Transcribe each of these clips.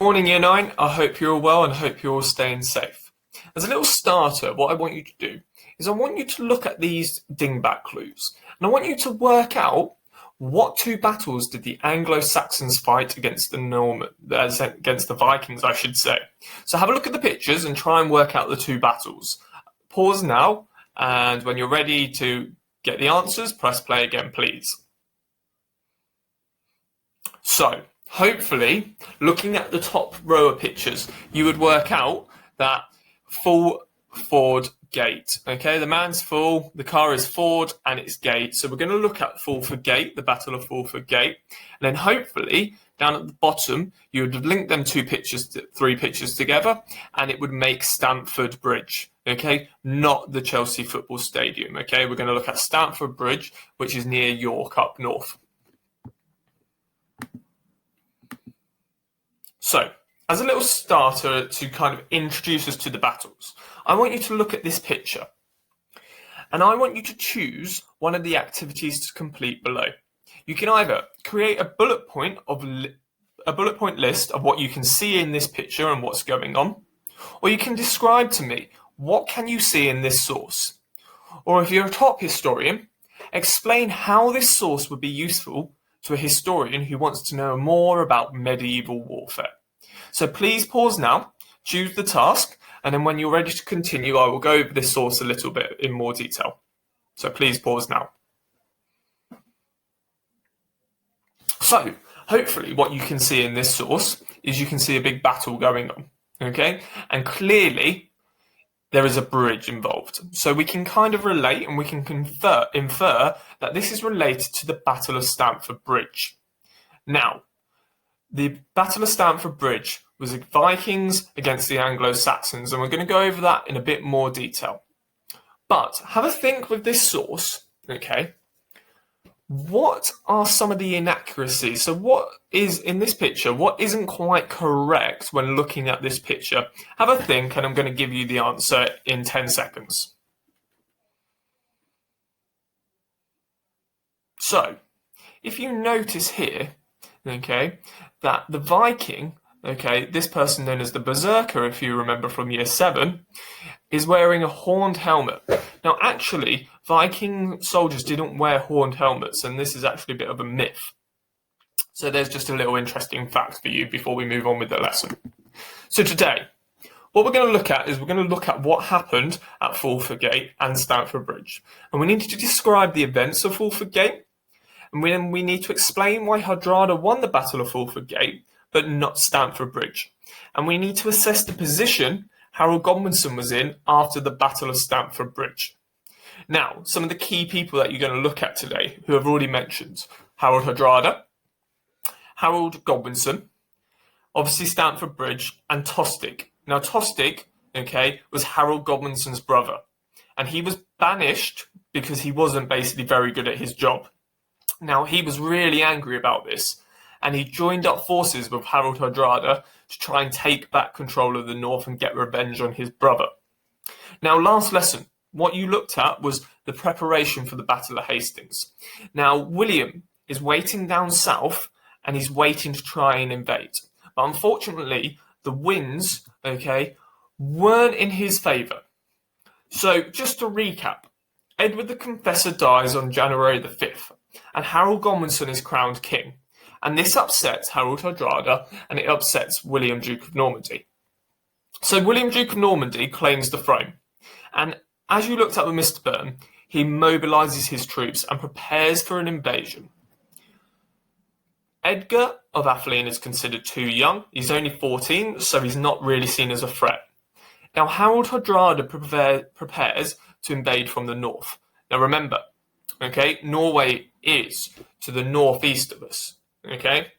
Morning, Year 9. I hope you're all well and hope you're all staying safe. As a little starter, what I want you to do is I want you to look at these dingbat clues and I want you to work out what two battles did the Anglo-Saxons fight against against the Vikings, I should say. So have a look at the pictures and try and work out the two battles. Pause now, and when you're ready to get the answers, press play again, please. So, hopefully, looking at the top row of pictures, you would work out that Fulford Gate. Okay, the man's full, the car is Ford, and it's Gate. So we're going to look at Fulford Gate, the Battle of Fulford Gate, and then hopefully down at the bottom you would link them three pictures together, and it would make Stamford Bridge. Okay, not the Chelsea football stadium. Okay, we're going to look at Stamford Bridge, which is near York up north. So, as a little starter to kind of introduce us to the battles, I want you to look at this picture. And I want you to choose one of the activities to complete below. You can either create a bullet point list of what you can see in this picture and what's going on, or you can describe to me what can you see in this source. Or if you're a top historian, explain how this source would be useful to a historian who wants to know more about medieval warfare. So please pause now, choose the task, and then when you're ready to continue, I will go over this source a little bit in more detail. So please pause now. So hopefully what you can see in this source is you can see a big battle going on, okay? And clearly there is a bridge involved. So we can kind of relate and we can infer that this is related to the Battle of Stamford Bridge. Now, the Battle of Stamford Bridge was the Vikings against the Anglo-Saxons, and we're going to go over that in a bit more detail. But have a think with this source, okay? What are some of the inaccuracies? So what is in this picture, what isn't quite correct when looking at this picture? Have a think, and I'm going to give you the answer in 10 seconds. So, if you notice here, okay, that the Viking, okay, this person known as the Berserker, if you remember from year 7, is wearing a horned helmet. Now, actually, Viking soldiers didn't wear horned helmets, and this is actually a bit of a myth. So there's just a little interesting fact for you before we move on with the lesson. So today, what we're going to look at is we're going to look at what happened at Fulford Gate and Stamford Bridge. And we need to describe the events of Fulford Gate, and then we need to explain why Hardrada won the Battle of Fulford Gate, but not Stamford Bridge. And we need to assess the position Harald Godwinson was in after the Battle of Stamford Bridge. Now, some of the key people that you're going to look at today, who I've already mentioned: Harald Hardrada, Harald Godwinson, obviously Stamford Bridge, and Tostig. Now, Tostig, okay, was Harald Godwinson's brother, and he was banished because he wasn't basically very good at his job. Now, he was really angry about this, and he joined up forces with Harald Hardrada to try and take back control of the north and get revenge on his brother. Now, last lesson, what you looked at was the preparation for the Battle of Hastings. Now, William is waiting down south, and he's waiting to try and invade. But unfortunately, the winds, okay, weren't in his favour. So, just to recap, Edward the Confessor dies on January the 5th, and Harald Godwinson is crowned king. And this upsets Harald Hardrada, and it upsets William, Duke of Normandy. So William, Duke of Normandy, claims the throne. And as you looked at with Mr. Byrne, he mobilises his troops and prepares for an invasion. Edgar of Atheling is considered too young. He's only 14, so he's not really seen as a threat. Now, Harald Hardrada prepares to invade from the north. Now, remember, okay, Norway is to the northeast of us. Okay,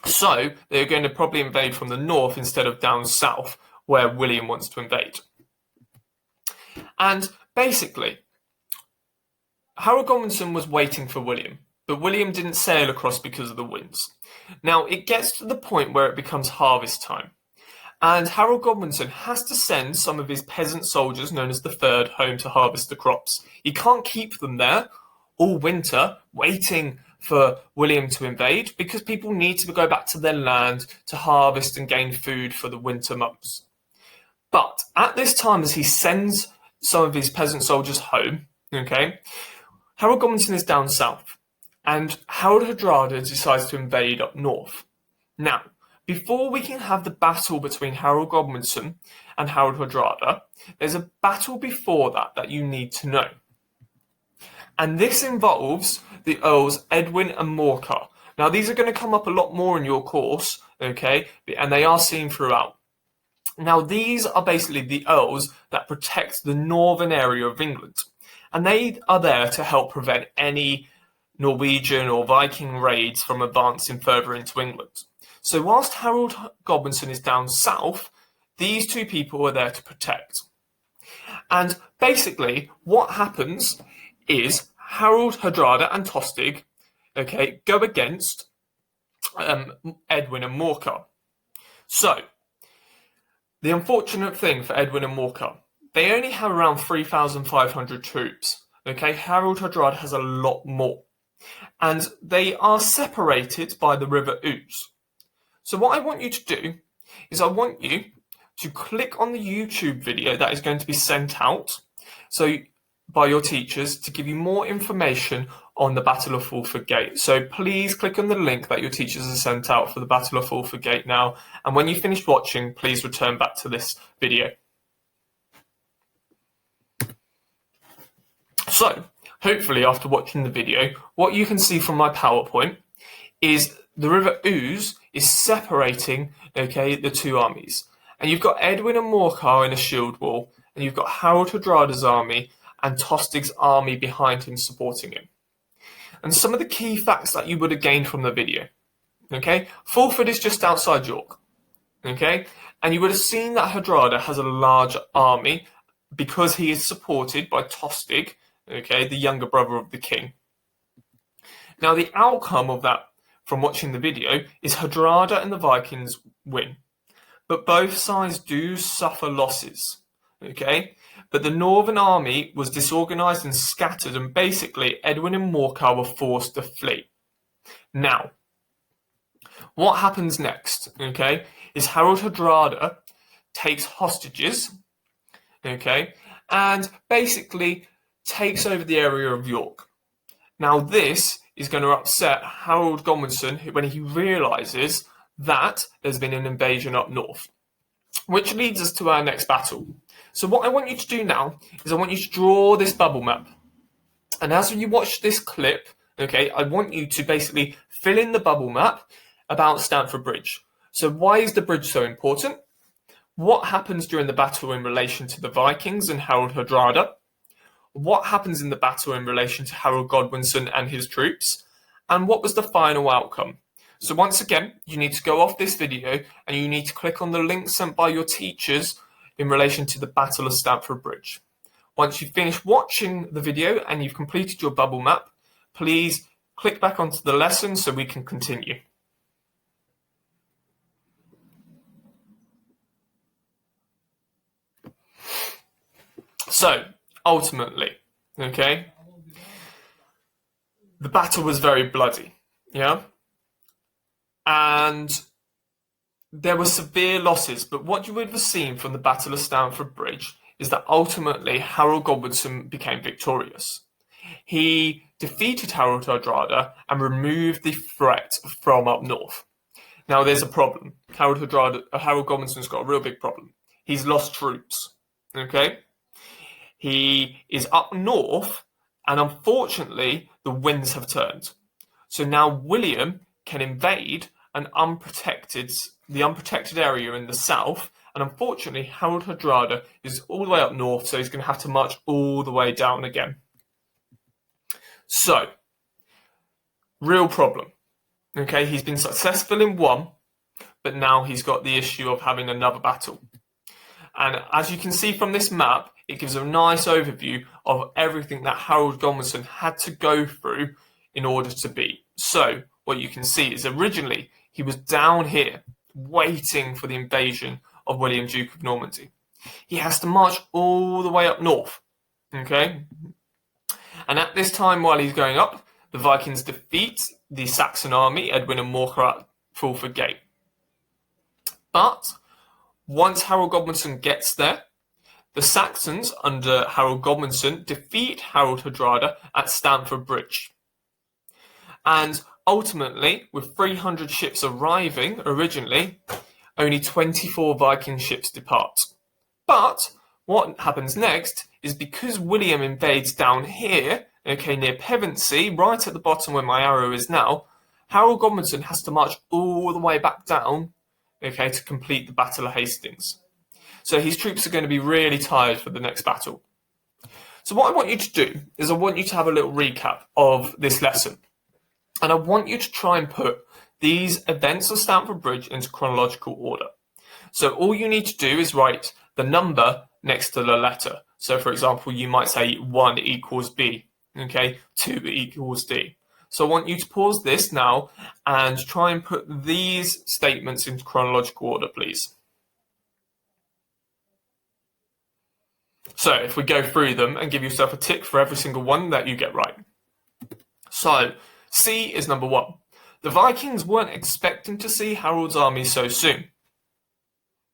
so they're going to probably invade from the north instead of down south where William wants to invade. And basically, Harald Godwinson was waiting for William, but William didn't sail across because of the winds. Now, it gets to the point where it becomes harvest time, and Harald Godwinson has to send some of his peasant soldiers, known as the Third, home to harvest the crops. He can't keep them there all winter waiting for William to invade because people need to go back to their land to harvest and gain food for the winter months. But at this time, as he sends some of his peasant soldiers home, okay, Harald Godwinson is down south, and Harald Hardrada decides to invade up north. Now, before we can have the battle between Harald Godwinson and Harald Hardrada, there's a battle before that you need to know. And this involves the Earls Edwin and Morcar. Now, these are going to come up a lot more in your course, okay, and they are seen throughout. Now, these are basically the Earls that protect the northern area of England, and they are there to help prevent any Norwegian or Viking raids from advancing further into England. So whilst Harald Godwinson is down south, these two people are there to protect. And basically, what happens is Harald Hardrada and Tostig, okay, go against Edwin and Morcar. So, the unfortunate thing for Edwin and Morcar, they only have around 3,500 troops. Okay, Harald Hardrada has a lot more. And they are separated by the River Ouse. So what I want you to do is I want you to click on the YouTube video that is going to be sent out by your teachers to give you more information on the Battle of Fulford Gate. So please click on the link that your teachers have sent out for the Battle of Fulford Gate now. And when you finish watching, please return back to this video. So, hopefully after watching the video, what you can see from my PowerPoint is the River Ouse is separating, okay, the two armies. And you've got Edwin and Morcar in a shield wall, and you've got Harald Hardrada's army and Tostig's army behind him supporting him. And some of the key facts that you would have gained from the video, okay? Fulford is just outside York, okay? And you would have seen that Hardrada has a large army because he is supported by Tostig, okay, the younger brother of the king. Now, the outcome of that from watching the video is Hardrada and the Vikings win. But both sides do suffer losses, okay? But the Northern army was disorganised and scattered, and basically Edwin and Morcar were forced to flee. Now, what happens next, okay, is Harald Hardrada takes hostages, okay, and basically takes over the area of York. Now, this is going to upset Harald Godwinson when he realises that there's been an invasion up north, which leads us to our next battle. So what I want you to do now is I want you to draw this bubble map. And as you watch this clip, okay, I want you to basically fill in the bubble map about Stamford Bridge. So why is the bridge so important? What happens during the battle in relation to the Vikings and Harald Hardrada? What happens in the battle in relation to Harald Godwinson and his troops? And what was the final outcome? So once again, you need to go off this video and you need to click on the link sent by your teachers in relation to the Battle of Stamford Bridge. Once you've finished watching the video and you've completed your bubble map, please click back onto the lesson so we can continue. So, ultimately, okay, the battle was very bloody, yeah? And there were severe losses, but what you would have seen from the Battle of Stamford Bridge is that ultimately Harald Godwinson became victorious. He defeated Harald Hardrada and removed the threat from up north. Now there's a problem. Harald Godwinson's got a real big problem. He's lost troops, okay? He is up north, and unfortunately the winds have turned. So now William can invade the unprotected area in the south, and unfortunately Harald Hardrada is all the way up north, so he's going to have to march all the way down again. So, real problem. Okay, he's been successful in one, but now he's got the issue of having another battle. And as you can see from this map, it gives a nice overview of everything that Harald Godwinson had to go through in order to beat. So, what you can see is originally he was down here waiting for the invasion of William, Duke of Normandy. He has to march all the way up north, okay? And at this time, while he's going up, The Vikings defeat the Saxon army, Edwin and Morcar at Fulford Gate. But once Harald Godwinson gets there, the Saxons under Harald Godwinson defeat Harald Hardrada at Stamford Bridge. And ultimately, with 300 ships arriving originally, only 24 Viking ships depart. But what happens next is, because William invades down here, okay, near Pevensey, right at the bottom where my arrow is now, Harald Godwinson has to march all the way back down, okay, to complete the Battle of Hastings. So his troops are going to be really tired for the next battle. So what I want you to do is I want you to have a little recap of this lesson. And I want you to try and put these events of Stamford Bridge into chronological order. So all you need to do is write the number next to the letter. So for example, you might say 1 equals B, okay, 2 equals D. So I want you to pause this now and try and put these statements into chronological order, please. So if we go through them and give yourself a tick for every single one that you get right. So C is number 1. The Vikings weren't expecting to see Harald's army so soon.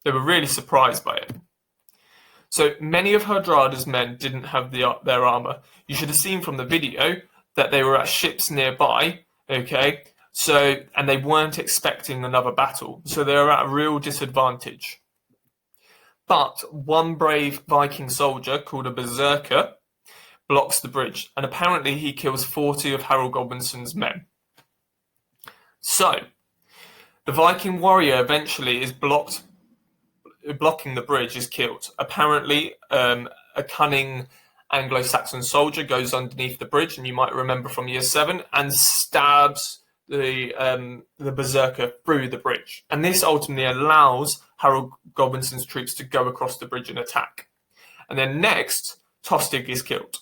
They were really surprised by it. So many of Hardrada's men didn't have their armour. You should have seen from the video that they were at ships nearby, okay? So, and they weren't expecting another battle. So they were at a real disadvantage. But one brave Viking soldier called a Berserker blocks the bridge, and apparently he kills 40 of Harald Godwinson's men. So, the Viking warrior eventually is blocking the bridge, is killed. Apparently, a cunning Anglo-Saxon soldier goes underneath the bridge, and you might remember from year 7, and stabs the Berserker through the bridge. And this ultimately allows Harald Godwinson's troops to go across the bridge and attack. And then next, Tostig is killed.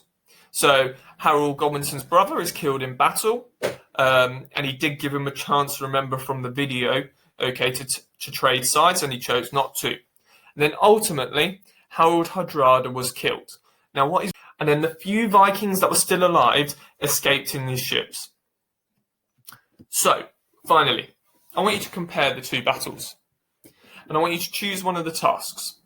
So Harald Godwinson's brother is killed in battle, and he did give him a chance, remember from the video, okay, to trade sides, and he chose not to. And then ultimately, Harald Hardrada was killed. Now and then the few Vikings that were still alive escaped in these ships. So, finally, I want you to compare the two battles. And I want you to choose one of the tasks.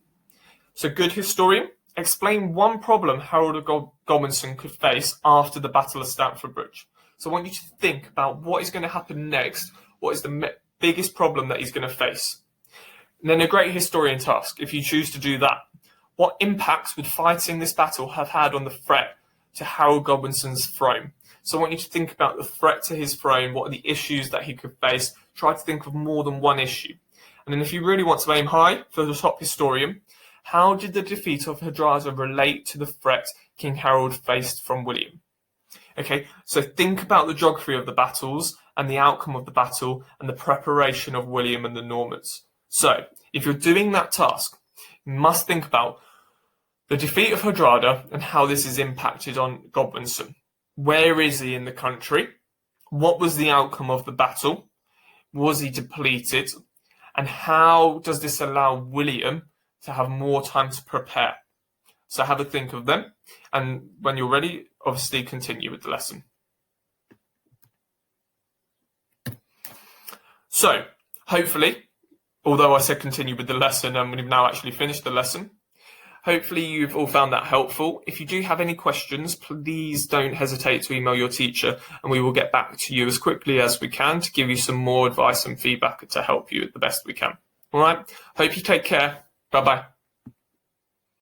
So, good historian, explain one problem Harald Godwinson could face after the Battle of Stamford Bridge. So I want you to think about what is going to happen next, what is the biggest problem that he's going to face. And then a great historian task, if you choose to do that. What impacts would fighting this battle have had on the threat to Harald Godwinson's throne? So I want you to think about the threat to his throne, what are the issues that he could face. Try to think of more than one issue. And then if you really want to aim high for the top historian, how did the defeat of Hardrada relate to the threat King Harald faced from William? Okay, so think about the geography of the battles and the outcome of the battle and the preparation of William and the Normans. So, if you're doing that task, you must think about the defeat of Hardrada and how this is impacted on Godwinson. Where is he in the country? What was the outcome of the battle? Was he depleted? And how does this allow William to have more time to prepare? So have a think of them, and when you're ready, obviously continue with the lesson. So, hopefully, although I said continue with the lesson and we've now actually finished the lesson, hopefully you've all found that helpful. If you do have any questions, please don't hesitate to email your teacher, and we will get back to you as quickly as we can to give you some more advice and feedback to help you the best we can. All right, hope you take care. Bye-bye.